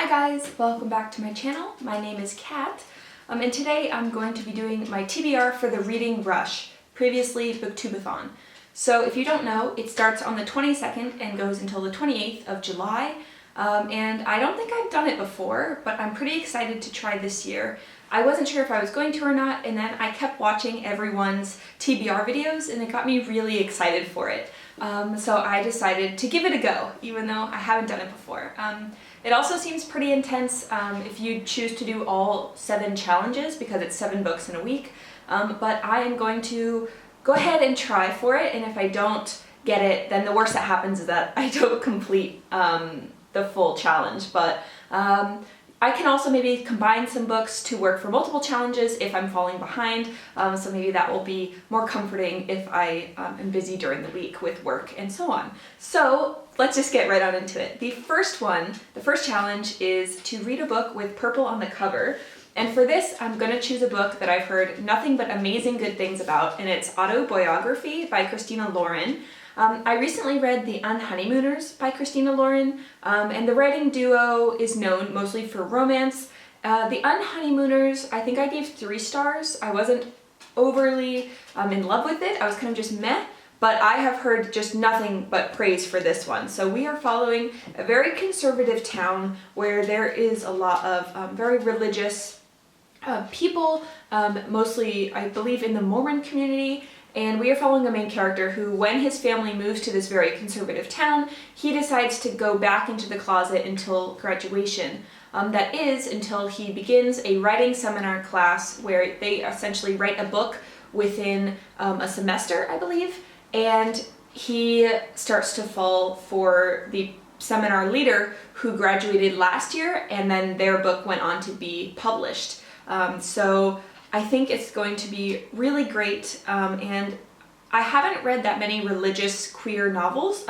Hi guys, welcome back to my channel. My name is Kat, and today I'm going to be doing my TBR for the Reading Rush, previously Booktubeathon. So if you don't know, it starts on the 22nd and goes until the 28th of July, and I don't think I've done it before, but I'm pretty excited to try this year. I wasn't sure if I was going to or not, and then I kept watching everyone's TBR videos and it got me really excited for it. So I decided to give it a go, even though I haven't done it before. It also seems pretty intense if you choose to do all 7 challenges, because it's 7 books in a week, but I am going to go ahead and try for it, and if I don't get it, then the worst that happens is that I don't complete the full challenge. But I can also maybe combine some books to work for multiple challenges if I'm falling behind, so maybe that will be more comforting if I am busy during the week with work and so on. So let's just get right on into it. The first challenge is to read a book with purple on the cover. And for this, I'm going to choose a book that I've heard nothing but amazing good things about, and it's Autoboyography by Christina Lauren. I recently read The Unhoneymooners by Christina Lauren, and the writing duo is known mostly for romance. The Unhoneymooners, I think I gave 3 stars. I wasn't overly in love with it. I was kind of just meh, but I have heard just nothing but praise for this one. So we are following a very conservative town where there is a lot of very religious people, mostly I believe in the Mormon community. And we are following a main character who, when his family moves to this very conservative town, he decides to go back into the closet until graduation. That is, until he begins a writing seminar class where they essentially write a book within a semester, I believe, and he starts to fall for the seminar leader who graduated last year, and then their book went on to be published. So I think it's going to be really great, and I haven't read that many religious queer novels.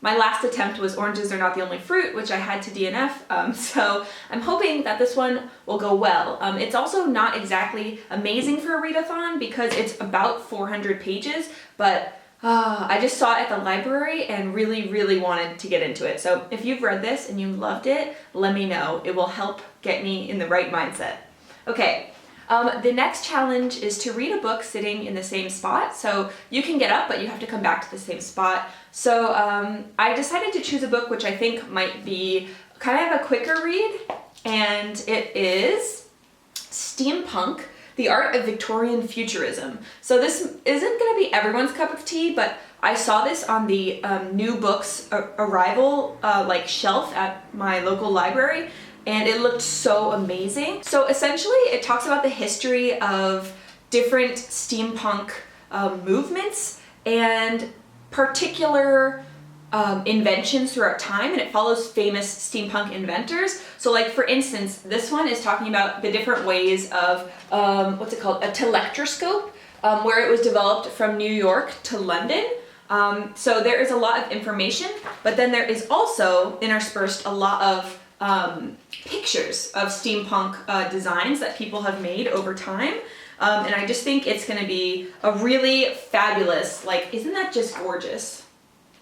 My last attempt was Oranges Are Not the Only Fruit, which I had to DNF, so I'm hoping that this one will go well. It's also not exactly amazing for a readathon because it's about 400 pages, but I just saw it at the library and really wanted to get into it. So if you've read this and you loved it, let me know. It will help get me in the right mindset. Okay. The next challenge is to read a book sitting in the same spot. So you can get up, but you have to come back to the same spot. So I decided to choose a book which I think might be kind of a quicker read, and it is Steampunk, The Art of Victorian Futurism. So this isn't going to be everyone's cup of tea, but I saw this on the new books arrival shelf at my local library, and it looked so amazing. So essentially it talks about the history of different steampunk movements and particular inventions throughout time, and it follows famous steampunk inventors. So like for instance, this one is talking about the different ways of, what's it called, a telectroscope, where it was developed from New York to London. So there is a lot of information, but then there is also interspersed a lot of pictures of steampunk designs that people have made over time, and I just think it's going to be a really fabulous, isn't that just gorgeous?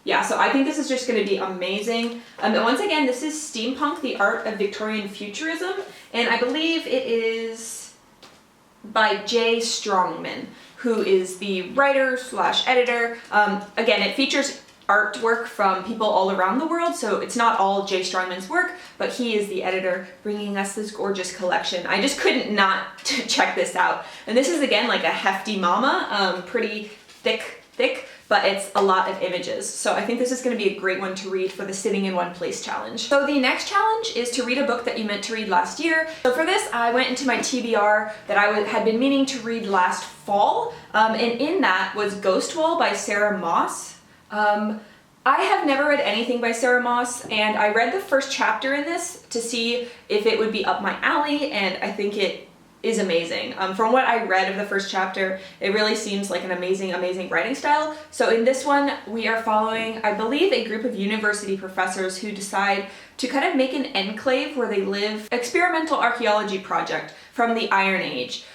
Yeah, so I think this is just going to be amazing. And once again, this is Steampunk, The Art of Victorian Futurism, and I believe it is by Strongman, who is the writer / editor. Again, it features artwork from people all around the world, so it's not all J. Strongman's work, but he is the editor bringing us this gorgeous collection. I just couldn't not check this out. And this is again like a hefty mama, pretty thick, but it's a lot of images. So I think this is going to be a great one to read for the sitting in one place challenge. So the next challenge is to read a book that you meant to read last year. So for this, I went into my TBR that I had been meaning to read last fall, and in that was Ghostwall by Sarah Moss. I have never read anything by Sarah Moss, and I read the first chapter in this to see if it would be up my alley, and I think it is amazing. From what I read of the first chapter, it really seems like an amazing writing style. So in this one, we are following, I believe, a group of university professors who decide to kind of make an enclave where they live, experimental archaeology project from the Iron Age.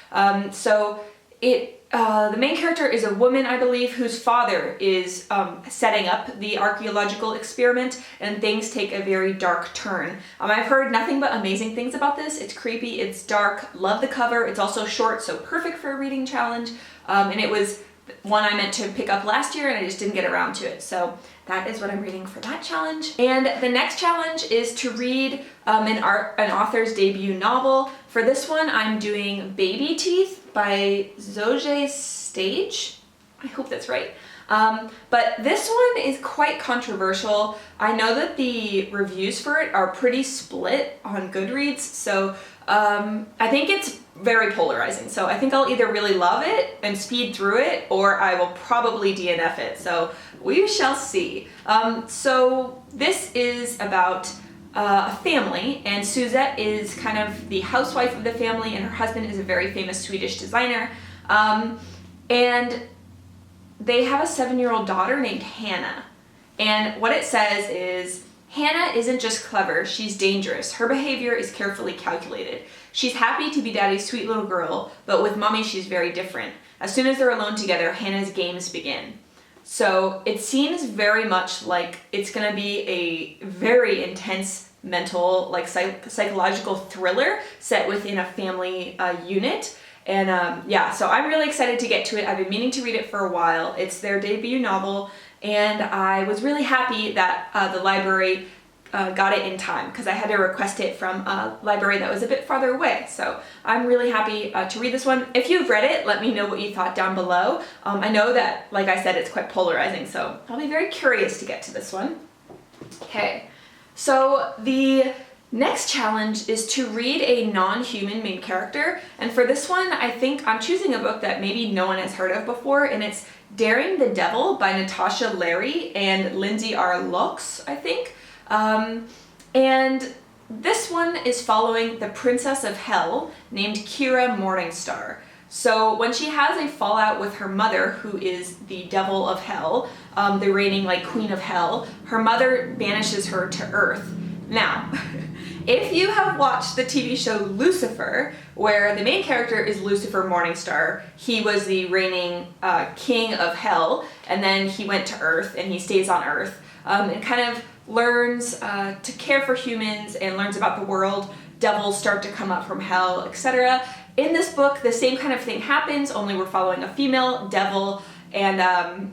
So it the main character is a woman, I believe, whose father is setting up the archaeological experiment, and things take a very dark turn. I've heard nothing but amazing things about this. It's creepy, it's dark, love the cover. It's also short, so perfect for a reading challenge. And it was one I meant to pick up last year and I just didn't get around to it. So that is what I'm reading for that challenge. And the next challenge is to read an author's debut novel. For this one, I'm doing Baby Teeth by Zoje Stage. I hope that's right. But this one is quite controversial. I know that the reviews for it are pretty split on Goodreads, so I think it's very polarizing. So I think I'll either really love it and speed through it, or I will probably DNF it. So we shall see. So this is about a family, and Suzette is kind of the housewife of the family, and her husband is a very famous Swedish designer. And they have a 7-year-old daughter named Hannah. And what it says is, Hannah isn't just clever, she's dangerous. Her behavior is carefully calculated. She's happy to be Daddy's sweet little girl, but with Mommy she's very different. As soon as they're alone together, Hannah's games begin. So it seems very much like it's gonna be a very intense mental, like psychological thriller set within a family unit. And yeah, so I'm really excited to get to it. I've been meaning to read it for a while. It's their debut novel, and I was really happy that the library got it in time, because I had to request it from a library that was a bit farther away. So I'm really happy to read this one. If you've read it, let me know what you thought down below. I know that, like I said, it's quite polarizing, so I'll be very curious to get to this one. Okay, so the next challenge is to read a non-human main character, and for this one I think I'm choosing a book that maybe no one has heard of before, and it's Daring the Devil by Natasha Larry and Lindsey Loucks, I think. And this one is following the Princess of Hell named Kira Morningstar. So when she has a fallout with her mother, who is the Devil of Hell, the reigning like Queen of Hell, her mother banishes her to Earth. Now, if you have watched the TV show Lucifer, where the main character is Lucifer Morningstar, he was the reigning king of hell, and then he went to Earth, and he stays on Earth, and kind of learns to care for humans and learns about the world. Devils start to come up from hell, etc. In this book, the same kind of thing happens, only we're following a female devil, and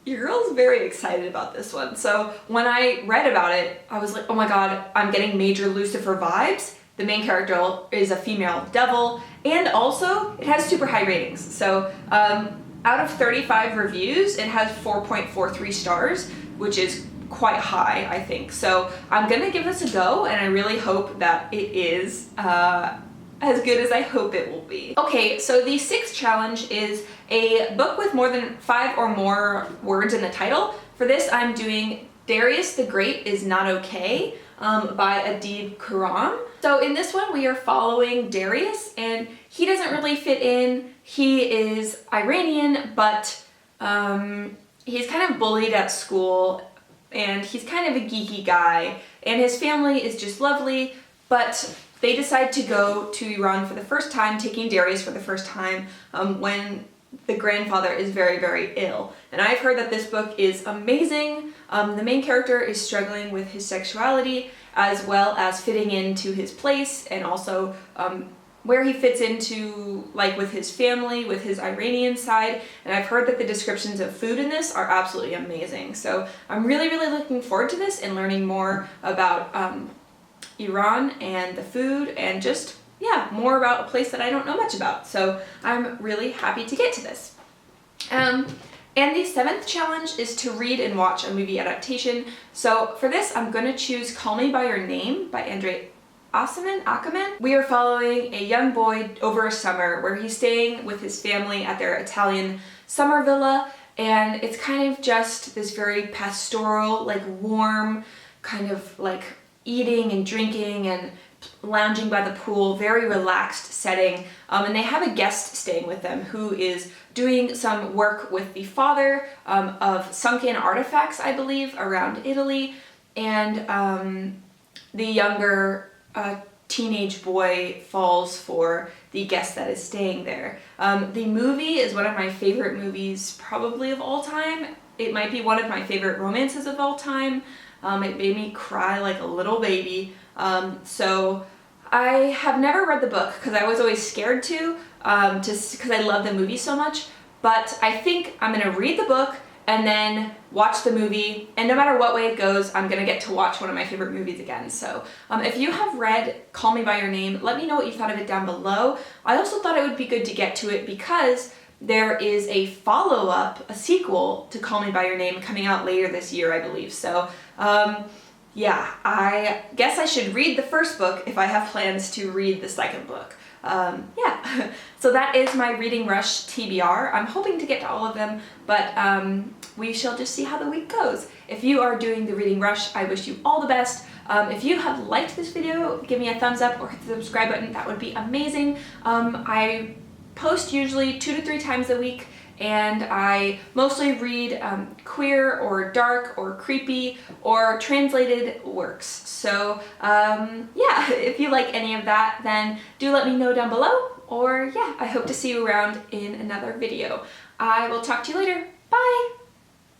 your girl's very excited about this one. So when I read about it, I was like, oh my god, I'm getting major Lucifer vibes. The main character is a female devil, and also it has super high ratings. So out of 35 reviews, it has 4.43 stars, which is quite high, I think. So I'm gonna give this a go, and I really hope that it is as good as I hope it will be. Okay, so the sixth challenge is a book with more than 5 or more words in the title. For this, I'm doing Darius the Great is Not Okay by Adib Khorram. So in this one, we are following Darius, and he doesn't really fit in. He is Iranian, but he's kind of bullied at school, and he's kind of a geeky guy, and his family is just lovely, but they decide to go to Iran for the first time, taking Darius for the first time when the grandfather is very, very ill. And I've heard that this book is amazing. The main character is struggling with his sexuality, as well as fitting into his place, and also where he fits into, like, with his family, with his Iranian side. And I've heard that the descriptions of food in this are absolutely amazing. So I'm really, really looking forward to this and learning more about Iran and the food, and just, yeah, more about a place that I don't know much about. So I'm really happy to get to this. And the seventh challenge is to read and watch a movie adaptation. So for this, I'm going to choose Call Me By Your Name by Aciman. We are following a young boy over a summer where he's staying with his family at their Italian summer villa, and it's kind of just this very pastoral, like warm, kind of like eating and drinking and lounging by the pool, very relaxed setting. And they have a guest staying with them who is doing some work with the father of sunken artifacts, I believe, around Italy. And the younger teenage boy falls for the guest that is staying there. The movie is one of my favorite movies probably of all time. It might be one of my favorite romances of all time. It made me cry like a little baby. So I have never read the book because I was always scared to, just because I love the movie so much. But I think I'm gonna read the book and then watch the movie, and no matter what way it goes, I'm gonna get to watch one of my favorite movies again. So if you have read Call Me By Your Name, let me know what you thought of it down below. I also thought it would be good to get to it because there is a follow-up, a sequel to Call Me By Your Name coming out later this year, I believe. So yeah, I guess I should read the first book if I have plans to read the second book. Yeah, so that is my Reading Rush TBR. I'm hoping to get to all of them, but we shall just see how the week goes. If you are doing the Reading Rush, I wish you all the best. If you have liked this video, give me a thumbs up or hit the subscribe button. That would be amazing. I post usually 2 to 3 times a week, and I mostly read queer or dark or creepy or translated works. So yeah, if you like any of that, then do let me know down below, or yeah, I hope to see you around in another video. I will talk to you later. Bye!